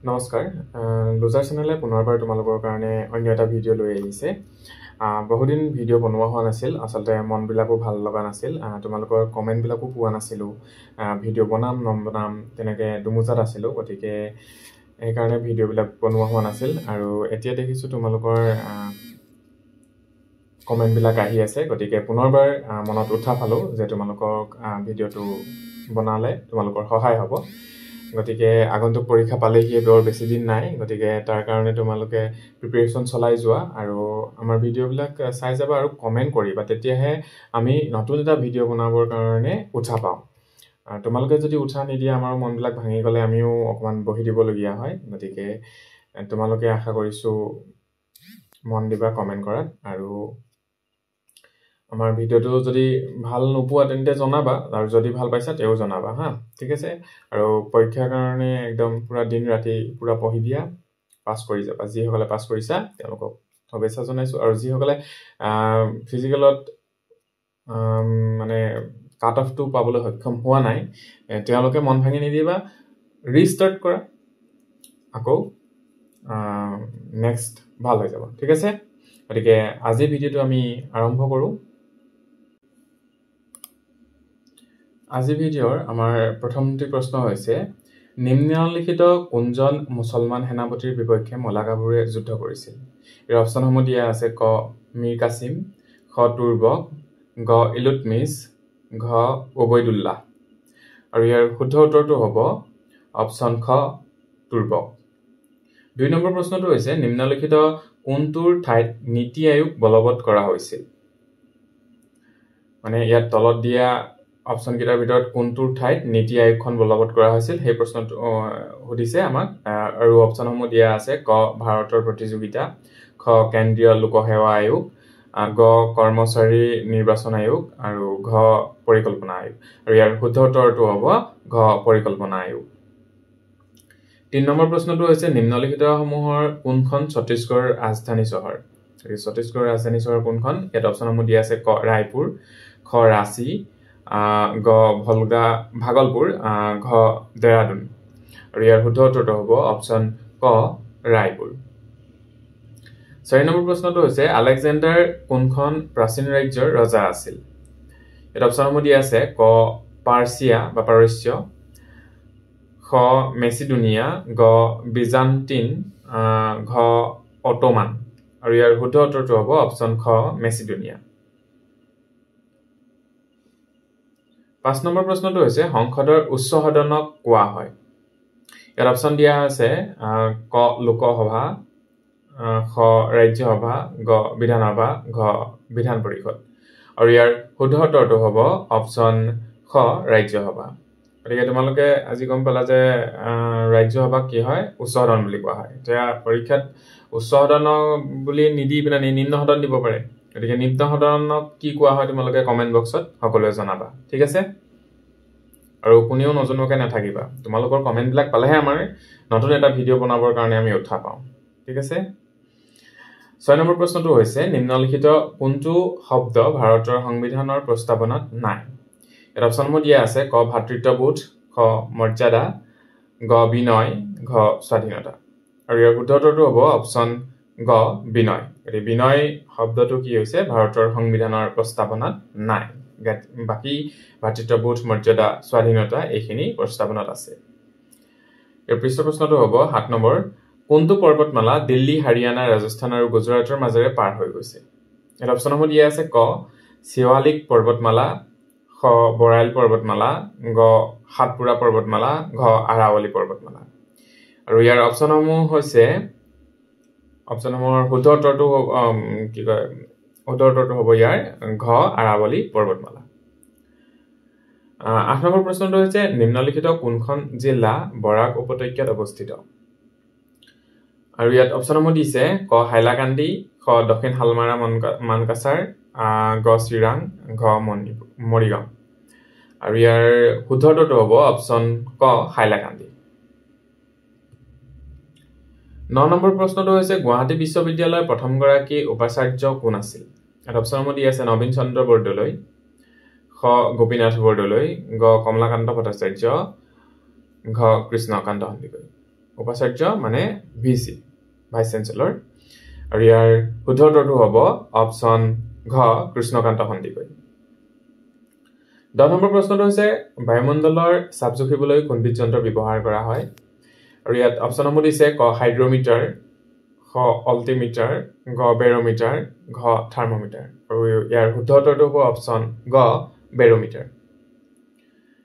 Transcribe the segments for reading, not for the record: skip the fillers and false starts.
নমস্কাৰ লুজাৰ চেনেলে পুনৰবাৰ তোমালোকৰ কাৰণে অন্য এটা ভিডিঅ' লৈ আহিছে বহুদিন ভিডিঅ' বনোৱা হোৱা নাছিল আচলতে মনবিলাকো ভাল লগা নাছিল তোমালোকৰ কমেণ্টবিলাকো পোৱা নাছিলোঁ ভিডিঅ' বনাম নবনাম তেনেকৈ দুমুজাত আছিলোঁ গতিকে সেইকাৰণে ভিডিঅ'বিলাক বনোৱা হোৱা নাছিল আৰু এতিয়া দেখিছোঁ তোমালোকৰ কমেণ্টবিলাক আহি আছে গতিকে পুনৰবাৰ মনত উৎসাহ পালোঁ যে তোমালোকক ভিডিঅ'টো বনালে তোমালোকৰ সহায় হ'ব গতিকে আগন্তুক পৰীক্ষা পালেহিয়ে বৰ বেছি দিন নাই গতিকে তাৰ কাৰণে তোমালোকে প্ৰিপাৰেচন চলাই যোৱা আৰু আমাৰ ভিডিঅ'বিলাক চাই যাবা আৰু কমেণ্ট কৰিবা তেতিয়াহে আমি নতুন এটা ভিডিঅ' বনাবৰ কাৰণে উৎসাহ পাওঁ তোমালোকে যদি উৎসাহ নিদিয়ে আমাৰ মনবিলাক ভাঙি গ'লে আমিও অকণমান বহি দিবলগীয়া হয় গতিকে তোমালোকে আশা কৰিছোঁ মন দিবা কমেণ্ট কৰাত আৰু আমাৰ ভিডিঅ'টো যদি ভাল নোপোৱা তেন্তে জনাবা আৰু যদি ভাল পাইছা তেও জনাবা হা ঠিক আছে আৰু পৰীক্ষাৰ কাৰণে একদম পুৰা দিন ৰাতি পুৰা পঢ়ি দিয়া পাছ কৰি যাবা যিসকলে পাছ কৰিছা তেওঁলোকক শুভেচ্ছা জনাইছোঁ আৰু যিসকলে ফিজিকেলত মানে কাট অফটো পাবলৈ সক্ষম হোৱা নাই তেওঁলোকে মন ভাঙি নিদিবা ৰিষ্টাৰ্ট কৰা আকৌ নেক্সট ভাল হৈ যাব ঠিক আছে গতিকে আজি ভিডিঅ'টো আমি আৰম্ভ কৰোঁ আজি ভিডিঅ'ৰ আমাৰ প্ৰথমটি প্ৰশ্ন হৈছে নিম্নলিখিত কোনজন মুছলমান সেনাপতিৰ বিপক্ষে মলাকাবুৰে যুদ্ধ কৰিছিল ইয়াৰ অপশ্যনসমূহ দিয়া আছে ক মীৰ কাছিম খ তুৰ্বক গ ইলুটমিছ ঘ ওবৈদুল্লাহ আৰু ইয়াৰ শুদ্ধ উত্তৰটো হ'ব অপশ্যন খ তুৰ্বক ২ নম্বৰ প্ৰশ্নটো হৈছে নিম্নলিখিত কোনটোৰ ঠাইত নীতি আয়োগ বলবৎ কৰা হৈছিল মানে ইয়াত তলত দিয়া অপশ্যন কেইটাৰ ভিতৰত কোনটোৰ ঠাইত নীতি আয়োগখন বলবৎ কৰা হৈছিল সেই প্ৰশ্নটো সুধিছে আমাক আৰু অপশ্যনসমূহ দিয়া আছে ক ভাৰতৰ প্ৰতিযোগিতা খ কেন্দ্ৰীয় লোকসেৱা আয়োগ গ কৰ্মচাৰী নিৰ্বাচন আয়োগ আৰু ঘ পৰিকল্পনা আয়োগ আৰু ইয়াৰ শুদ্ধ উত্তৰটো হ'ব ঘ পৰিকল্পনা আয়োগ ৩ নম্বৰ প্ৰশ্নটো হৈছে নিম্নলিখিতসমূহৰ কোনখন ছত্তীশগড়ৰ ৰাজধানী চহৰ ছত্তীশগড়ৰ ৰাজধানী চহৰ কোনখন ইয়াত অপশ্যনসমূহ দিয়া আছে ক ৰায়পুৰ খ ৰাঁচী গ ভাগলপুৰ ঘ দেৰাদুন আৰু ইয়াৰ শুদ্ধ উত্তৰটো হ'ব অপশ্যন ক ৰায়পুৰ ৪ নম্বৰ প্ৰশ্নটো হৈছে আলেকজেণ্ডাৰ কোনখন প্ৰাচীন ৰাজ্যৰ ৰজা আছিল ইয়াত অপশ্যনসমূহ দিয়া আছে ক পাৰ্চিয়া বা পাৰস্য খ মেচিডোনিয়া গ বিজান্টিন ঘ অটোমান আৰু ইয়াৰ শুদ্ধ উত্তৰটো হ'ব অপশ্যন খ মেচিডোনিয়া ৫ নম্বৰ প্ৰশ্নটো হৈছে সংসদৰ উচ্চ সদনক কোৱা হয় ইয়াত অপশ্যন দিয়া আছে ক লোকসভা খ ৰাজ্যসভা গ বিধানসভা ঘ বিধান পৰিষদ আৰু ইয়াৰ শুদ্ধ উত্তৰটো হ'ব অপশ্যন খ ৰাজ্যসভা গতিকে তোমালোকে আজি গম পালা যে ৰাজ্যসভাক কি হয় উচ্চ সদন বুলি কোৱা হয় এতিয়া পৰীক্ষাত উচ্চ সদন বুলি নিদি পিনে নিম্ন সদন দিব পাৰে গতিকে নিম্ন সদনক কি কোৱা হয় তোমালোকে কমেণ্ট বক্সত সকলোৱে জনাবা ঠিক আছে আৰু কোনেও নজনোৱাকৈ নাথাকিবা তোমালোকৰ কমেণ্টবিলাক পালেহে আমাৰ নতুন এটা ভিডিঅ' বনাবৰ কাৰণে আমি উৎসাহ পাওঁ ঠিক আছে ৬ নম্বৰ প্ৰশ্নটো হৈছে নিম্নলিখিত কোনটো শব্দ ভাৰতৰ সংবিধানৰ প্ৰস্তাৱনাত নাই ইয়াত অপশ্যনসমূহ দিয়া আছে ক ভাতৃত্ববোধ খ মৰ্যাদা গ বিনয় ঘ স্বাধীনতা আৰু ইয়াৰ শুদ্ধ উত্তৰটো হ'ব অপশ্যন গ বিনয় গতিকে বিনয় শব্দটো কি হৈছে ভাৰতৰ সংবিধানৰ প্ৰস্তাৱনাত নাই বাকী ভাতৃত্ববোধ মৰ্যাদা স্বাধীনতা এইখিনি প্ৰস্তাৱনাত আছে ইয়াৰ পৃষ্ঠ প্ৰশ্নটো হ'ব ৭ নম্বৰ কোনটো পৰ্বতমালা দিল্লী হাৰিয়ানা ৰাজস্থান আৰু গুজৰাটৰ মাজেৰে পাৰ হৈ গৈছে ইয়াত অপশ্যনসমূহ দিয়া আছে ক শিৱালিক পৰ্বতমালা খ বৰাইল পৰ্বতমালা গ সাতপুৰা পৰ্বতমালা ঘ আৰাৱলী পৰ্বতমালা আৰু ইয়াৰ অপশ্যনসমূহ হৈছে অপশ্যনসমূহৰ শুদ্ধ উত্তৰটো হ'ব ইয়াৰ ঘ আৰাৱলী পৰ্বতমালা ৮ নম্বৰ প্ৰশ্নটো হৈছে নিম্নলিখিত কোনখন জিলা বৰাক উপত্যকাত অৱস্থিত আৰু ইয়াত অপশ্যনসমূহ দিছে ক হাইলাকান্দি খ দক্ষিণ হালমাৰা মানকাছাৰ গ চিৰাং ঘ মৰিগাঁও আৰু ইয়াৰ শুদ্ধ উত্তৰটো হ'ব অপশ্যন ক হাইলাকান্দি ৯ নম্বৰ প্ৰশ্নটো হৈছে গুৱাহাটী বিশ্ববিদ্যালয়ৰ প্ৰথমগৰাকী উপাচাৰ্য কোন আছিল ইয়াত অপশ্যনসমূহ দি আছে নবীন চন্দ্ৰ বৰদলৈ খ গোপীনাথ বৰদলৈ গ কমলাকান্ত ভট্টাচাৰ্য ঘ কৃষ্ণকান্ত সন্দিকৈ উপাচাৰ্য মানে ভিসি ভাইস চেঞ্চেলৰ আৰু ইয়াৰ শুদ্ধ উত্তৰটো হ'ব অপচন ঘ কৃষ্ণকান্ত সন্দিকৈ 10 নম্বৰ প্ৰশ্নটো হৈছে বায়ুমণ্ডলৰ চাপ জুখিবলৈ কোনবিধ যন্ত্ৰ ব্যৱহাৰ কৰা হয় আৰু ইয়াত অপচনসমূহ দিছে ক হাইড্ৰমিটাৰ খ অল্টিমিটাৰ গ বেৰোমিটাৰ ঘ থাৰ্মোমিটাৰ আৰু ইয়াৰ শুদ্ধ উত্তৰটো হ'ব অপচন গ বেৰোমিটাৰ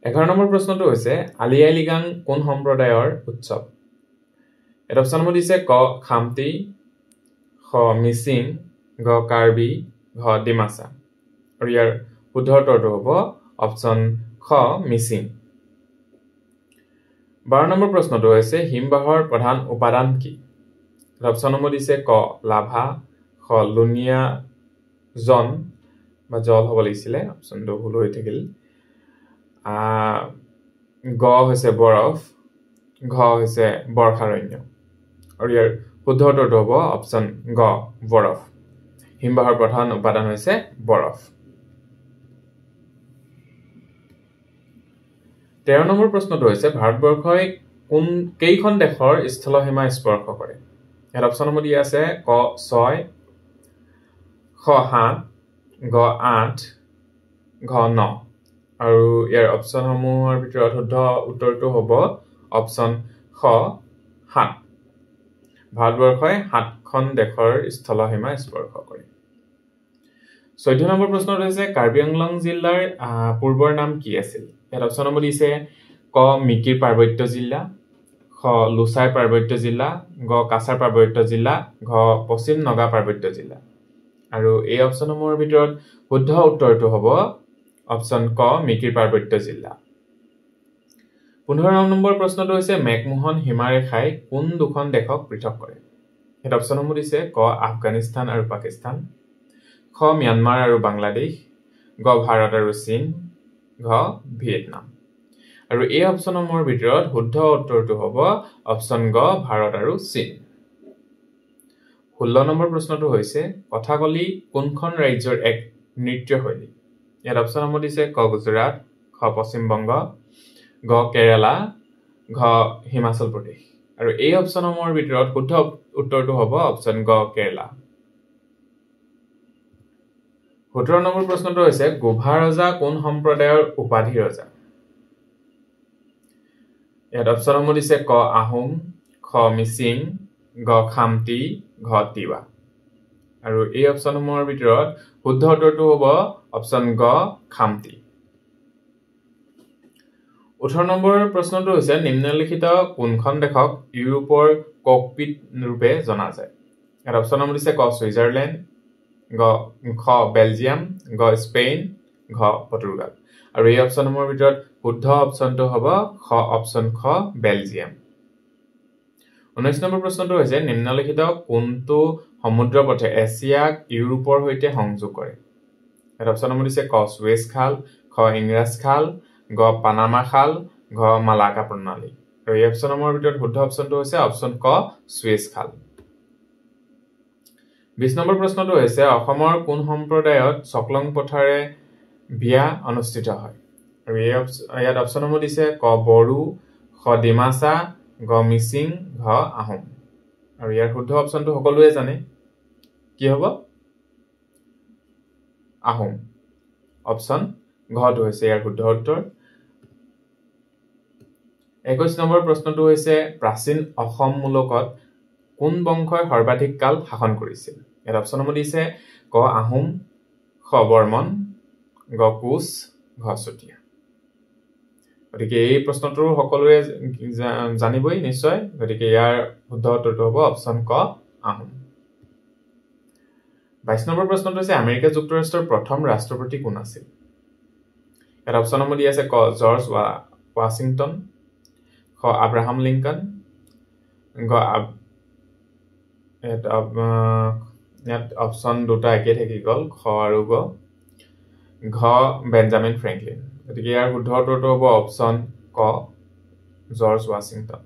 11 নম্বৰ প্ৰশ্নটো হৈছে আলি আই লৃগাং কোন সম্প্ৰদায়ৰ উৎসৱ এটা অপচনসমূহ দিছে ক খামতি খ মিচিং গ কাৰ্বি ঘ ডিমাছা আৰু ইয়াৰ শুদ্ধ উত্তৰটো হ'ব অপচন খ মিচিং 12 নম্বৰ প্ৰশ্নটো হৈছে হিমবাহৰ প্ৰধান উপাদান কি অপচনসমূহ দিছে ক লাভা খ লুনিয়া জন বা জল হ'ব লাগিছিলে অপচনটো ভুল হৈ থাকিল গ হৈছে বৰফ ঘ হৈছে বৰ্ষাৰণ্য আৰু ইয়াৰ শুদ্ধ উত্তৰটো হ'ব অপচন গ বৰফ হিমবাহৰ প্ৰধান উপাদান হৈছে বৰফ 13 নম্বৰ প্ৰশ্নটো হৈছে ভাৰতবৰ্ষই কোন কেইখন দেশৰ স্থলসীমা স্পৰ্শ কৰে ইয়াত অপচনসমূহ দিয়া আছে ক 6 খ 7 গ 8 ঘ 9 আৰু ইয়াৰ অপচনসমূহৰ ভিতৰত শুদ্ধ উত্তৰটো হ'ব অপচন খ 7 ভাৰতবৰ্ষই 7খন দেশৰ স্থলসীমা স্পৰ্শ কৰে 14 নম্বৰ প্ৰশ্নটো হৈছে কাৰ্বি আংলং জিলাৰ পূৰ্বৰ নাম কি আছিল ইয়াত অপচনসমূহ দিছে ক মিকিৰ পাৰ্বত্য জিলা খ লুচাই পাৰ্বত্য জিলা গ কাছাৰ পাৰ্বত্য জিলা ঘ পশ্চিম নগা পাৰ্বত্য জিলা আৰু এই অপচনসমূহৰ ভিতৰত শুদ্ধ উত্তৰটো হ'ব অপচন ক মিকিৰ পাৰ্বত্য জিলা 15 নম্বৰ প্ৰশ্নটো হৈছে মেকমোহন হিমাৰেখাই কোন দুখন দেশক পৃথক কৰে এই অপচনসমূহ দিছে ক আফগানিস্তান আৰু পাকিস্তান খ ম্যানমাৰ আৰু বাংলাদেশ গ ভাৰত আৰু চীন ঘ ভিয়েটনাম আৰু এই অপচনসমূহৰ ভিতৰত শুদ্ধ উত্তৰটো হ'ব অপচন গ ভাৰত আৰু চীন 16 নম্বৰ প্ৰশ্নটো হৈছে কথাকলি কোনখন ৰাজ্যৰ এক নৃত্যশৈলী ইয়াত অপচনসমূহ দিছে ক গুজৰাট খ পশ্চিম বংগ গ কেৰালা ঘ হিমাচল প্ৰদেশ আৰু এই অপচনসমূহৰ ভিতৰত শুদ্ধ উত্তৰটো হ'ব অপচন গ কেৰালা 17 নম্বৰ প্ৰশ্নটো হৈছে গোভা ৰজা কোন সম্প্ৰদায়ৰ উপাধি ৰজা ইয়াত অপচনসমূহ দিছে ক আহোম খ মিচিং গ খামতি ঘ তিৱা আৰু এই অপচনসমূহৰ ভিতৰত শুদ্ধ উত্তৰটো হ'ব অপচন গ খামতি 18 নম্বৰ প্ৰশ্নটো হৈছে নিম্নলিখিত কোনখন দেশক ইউৰোপৰ ককপিট ৰূপে জনা যায় ইয়াত অপচনসমূহ দিছে ক ছুইজাৰলেণ্ড খ বেলজিয়াম গ স্পেইন ঘ পৰ্তুগাল আৰু এই অপচনসমূহৰ ভিতৰত শুদ্ধ অপচনটো হ'ব খ অপচন খ বেলজিয়াম 19 নম্বৰ প্ৰশ্নটো হৈছে নিম্নলিখিত কোনটো সমুদ্ৰ পথে এছিয়াক ইউৰোপৰ সৈতে সংযোগ কৰে ইয়াত অপচনসমূহ দিছে ক সুৱেজ খাল খ ইংৰাজ খাল গ পানামা খাল ঘ মালাকা প্ৰণালী আৰু এই অপচনসমূহৰ ভিতৰত শুদ্ধ অপচনটো হৈছে অপচন ক সুৱেজ খাল 20 নম্বৰ প্ৰশ্নটো হৈছে অসমৰ কোন সম্প্ৰদায়ত চকলং পথাৰে বিয়া অনুষ্ঠিত হয় আৰু ইয়াত অপচনসমূহ দিছে ক বড়ো খ ডিমাছা গ মিচিং ঘ আহোম আৰু ইয়াৰ শুদ্ধ অপচনটো সকলোৱে জানে কি হ'ব আহোম অপচন ঘটো হৈছে ইয়াৰ শুদ্ধ উত্তৰ 21 নম্বৰ প্ৰশ্নটো হৈছে প্ৰাচীন অসম মূলকত কোন বংশই সৰ্বাধিক কাল শাসন কৰিছিল ইয়াত অপচনসমূহ দিছে ক আহোম খ বৰ্মন গ কোচ ঘ চুতীয়া গতিকে এই প্ৰশ্নটো সকলোৱে জানিবই নিশ্চয় গতিকে ইয়াৰ শুদ্ধ উত্তৰটো হ'ব অপচন ক আহোম 22 নম্বৰ প্ৰশ্নটো হৈছে আমেৰিকা যুক্তৰাষ্ট্ৰৰ প্ৰথম ৰাষ্ট্ৰপতি কোন আছিল ইয়াত অপচনসমূহ দিয়া আছে ক জৰ্জ ৱাশ্বিংটন খ আব্ৰাহাম লিংকন গ ইয়াত অপচন দুটা একে থাকি গ'ল খ আৰু গ ঘ বেঞ্জামিন ফ্ৰেংকলিন গতিকে ইয়াৰ শুদ্ধ উত্তৰটো হ'ব অপচন ক জৰ্জ ৱাশ্বিংটন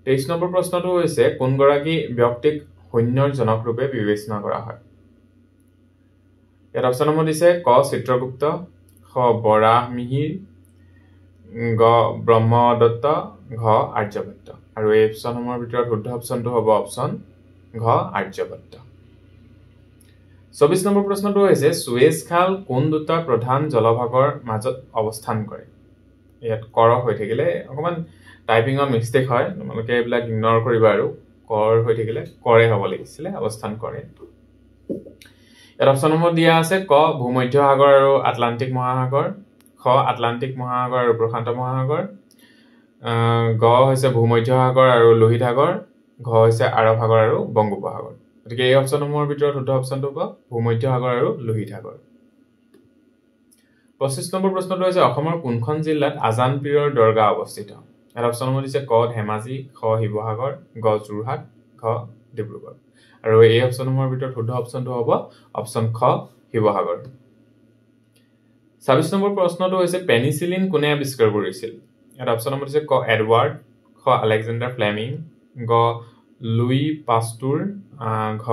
23 নম্বৰ প্ৰশ্নটো হৈছে কোনগৰাকী ব্যক্তিক সৈন্যৰ জনক ৰূপে বিবেচনা কৰা হয় ইয়াত অপচনসমূহ দিছে ক চিত্ৰগুপ্ত খ বৰাহ মিহিৰ গ ব্ৰহ্মদত্ত, ঘ আৰ্যভট্ট। আৰু এই অপশ্যনসমূহৰ ভিতৰত শুদ্ধ অপশ্যনটো হ'ব অপশ্যন ঘ আৰ্যভট্ট। 24 নম্বৰ প্ৰশ্নটো হৈছে সুৱেজ খাল কোন দুটা প্ৰধান জলভাগৰ মাজত অৱস্থান কৰে? ইয়াত কৰ হৈ থাকিলে অকমান টাইপিঙত মিষ্টেক হয়, তোমালোকে এইবিলাক ইগনৰ কৰিবা আৰু কৰ হৈ থাকিলে কৰে হ'ব লাগিছিলে, অৱস্থান কৰে। ইয়াত অপশ্যনসমূহ দিয়া আছে ক ভূমধ্য সাগৰ আৰু আটলান্টিক মহাসাগৰ, খ আটলান্টিক মহাসাগৰ আৰু প্ৰশান্ত মহাসাগৰ, গ হৈছে ভূমধ্য সাগৰ আৰু লোহিত সাগৰ, ঘ হৈছে আৰৱ সাগৰ আৰু বংগোপসাগৰ। গতিকে এই অপশ্যনসমূহৰ ভিতৰত শুদ্ধ অপশ্যনটো হ'ব ভূমধ্য সাগৰ আৰু লোহিত সাগৰ। 25 নম্বৰ প্ৰশ্নটো হৈছে অসমৰ কোনখন জিলাত আজান পীৰৰ দৰগাহ অৱস্থিত? ইয়াত অপশ্যনসমূহ দিছে ক ধেমাজি, খ শিৱসাগৰ, গ যোৰহাট, ঘ ডিব্ৰুগড়। আৰু এই অপশ্যনসমূহৰ ভিতৰত শুদ্ধ অপশ্যনটো হ'ব অপশ্যন খ শিৱসাগৰ। 26 নম্বৰ প্ৰশ্নটো হৈছে পেনিচিলিন কোনে আৱিষ্কাৰ কৰিছিল? ইয়াত অপশ্যনসমূহ দিছে ক এডৱাৰ্ড, খ আলেকজেণ্ডাৰ ফ্লেমিং, গ লুই পাস্তুৰ, ঘ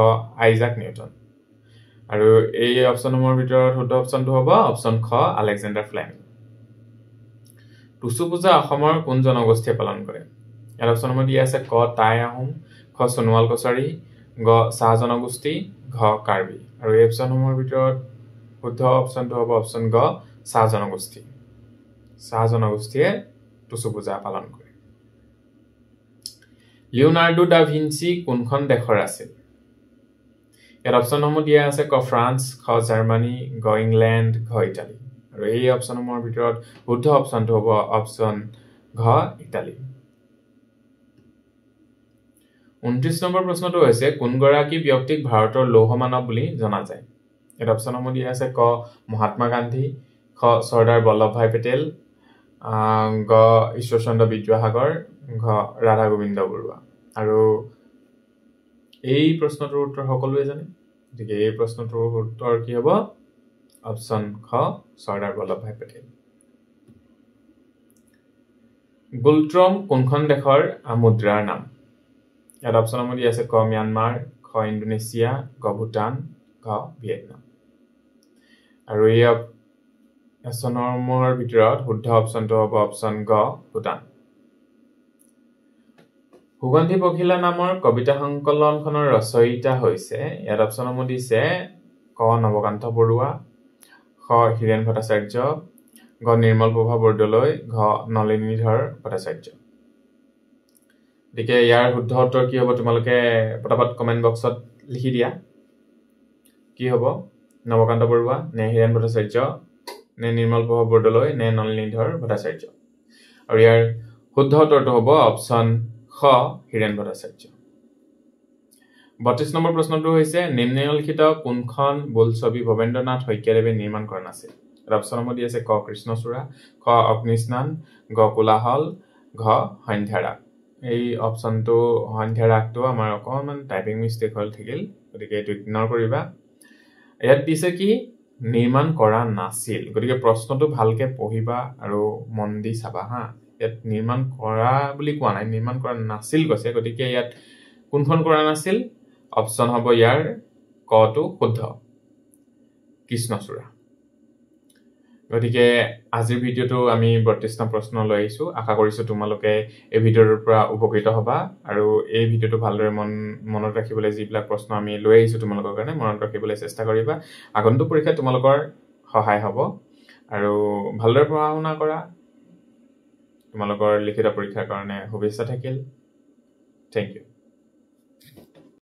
আইজাক নিউটন। আৰু এই অপশ্যনসমূহৰ ভিতৰত শুদ্ধ অপশ্যনটো হ'ব অপশ্যন খ আলেকজেণ্ডাৰ ফ্লেমিং। টুচু পূজা অসমৰ কোন জনগোষ্ঠীয়ে পালন কৰে? ইয়াত অপশ্যনসমূহ দিয়া আছে ক টাই আহোম, খ সোণোৱাল কছাৰী, গ চাহ জনগোষ্ঠী, ঘ কাৰ্বি। আৰু এই অপশ্যনসমূহৰ ভিতৰত শুদ্ধ অপশ্যনটো হ'ব অপশ্যন গ চাহ জনগোষ্ঠী। চাহ জনগোষ্ঠীয়ে টুচু পূজা পালন কৰে। লিওনাৰ্ডো দা ভিঞ্চি কোনখন দেশৰ আছিল? ইয়াত অপশ্যনসমূহ দিয়া আছে ক ফ্ৰান্স, খ জাৰ্মানী, গ ইংলেণ্ড, ঘ ইটালী। আৰু এই অপশ্যনসমূহৰ ভিতৰত শুদ্ধ অপশ্যনটো হ'ব অপশ্যন ঘ ইটালী। 29 নম্বৰ প্ৰশ্নটো হৈছে কোনগৰাকী ব্যক্তিক ভাৰতৰ লৌহ মানৱ বুলি জনা যায়? ইয়াত অপশ্যনসমূহ দিয়া আছে ক মহাত্মা গান্ধী, খ চৰ্দাৰ বল্লভ ভাই পেটেল, গ ঈশ্বৰচন্দ্ৰ বিদ্যাসাগৰ, ঘ ৰাধা গোবিন্দ বৰুৱা। আৰু এই প্ৰশ্নটোৰ উত্তৰ সকলোৱে জানে, গতিকে এই প্ৰশ্নটোৰ উত্তৰ কি হ'ব অপশ্যন খ চৰ্দাৰ বল্লভ ভাই পেটেল। গুলট্ৰম কোনখন দেশৰ মুদ্ৰাৰ নাম? ইয়াত অপশ্যনসমূহ দি আছে ক ম্যানমাৰ, খ ইণ্ডোনেছিয়া, গ ভূটান, ঘ ভিয়েটনাম। আৰু এই অপশ্যনসমূহৰ ভিতৰত শুদ্ধ অপশ্যনটো হ'ব অপশ্যন গ ভূটান। সুগন্ধি পখিলা নামৰ কবিতা সংকলনখনৰ ৰচয়িতা হৈছে? ইয়াত অপশ্যনসমূহ দিছে ক নৱকান্ত বৰুৱা, খ হীৰেণ ভট্টাচাৰ্য, ঘ নিৰ্মল প্ৰভা বৰদলৈ, ঘ নলিনীধৰ ভট্টাচাৰ্য। গতিকে ইয়াৰ শুদ্ধ উত্তৰ কি হ'ব তোমালোকে পটাপট কমেণ্ট বক্সত লিখি দিয়া। কি হ'ব নৱকান্ত বৰুৱা নে হীৰেণ ভট্টাচাৰ্য নে নিৰ্মল প্ৰভা বৰদলৈ নে নলিনীধৰ ভট্টাচাৰ্য? আৰু ইয়াৰ শুদ্ধ উত্তৰটো হ'ব অপশ্যন খ হীৰেণ ভট্টাচাৰ্য। 32 নম্বৰ প্ৰশ্নটো হৈছে নিম্নলিখিত কোনখন বোলছবি ভৱেন্দ্ৰনাথ শইকীয়াদেৱে নিৰ্মাণ কৰা নাছিল? অপশ্যনসমূহ দি আছে ক কৃষ্ণচূড়া, খ অগ্নিস্নান, গ কোলাহল, ঘ সন্ধ্যা ৰাগ। এই অপশ্যনটো সন্ধ্যা ৰাগটো আমাৰ অকণমান টাইপিং মিষ্টেক হ'ল থাকিল, গতিকে এইটো ইগনৰ কৰিবা। ইয়াত দিছে কি নিৰ্মাণ কৰা নাছিল, গতিকে প্ৰশ্নটো ভালকে পঢ়িবা আৰু মন দি চাবা হা। ইয়াত নিৰ্মাণ কৰা বুলি কোৱা নাই, নিৰ্মাণ কৰা নাছিল কৈছে, গতিকে ইয়াত কোনখন কৰা নাছিল? অপশ্যন হ'ব ইয়াৰ কটো শুদ্ধ কৃষ্ণচূড়া। গতিকে আজিৰ ভিডিঅ'টো আমি 32টা প্ৰশ্ন লৈ আহিছোঁ। আশা কৰিছোঁ তোমালোকে এই ভিডিঅ'টোৰ পৰা উপকৃত হ'বা আৰু এই ভিডিঅ'টো ভালদৰে মনত ৰাখিবলৈ যিবিলাক প্ৰশ্ন আমি লৈ আহিছোঁ তোমালোকৰ কাৰণে মনত ৰাখিবলৈ চেষ্টা কৰিবা। আগন্তুক পৰীক্ষাত তোমালোকৰ সহায় হ'ব আৰু ভালদৰে পঢ়া শুনা কৰা। তোমালোকৰ লিখিত পৰীক্ষাৰ কাৰণে শুভেচ্ছা থাকিল। Thank U.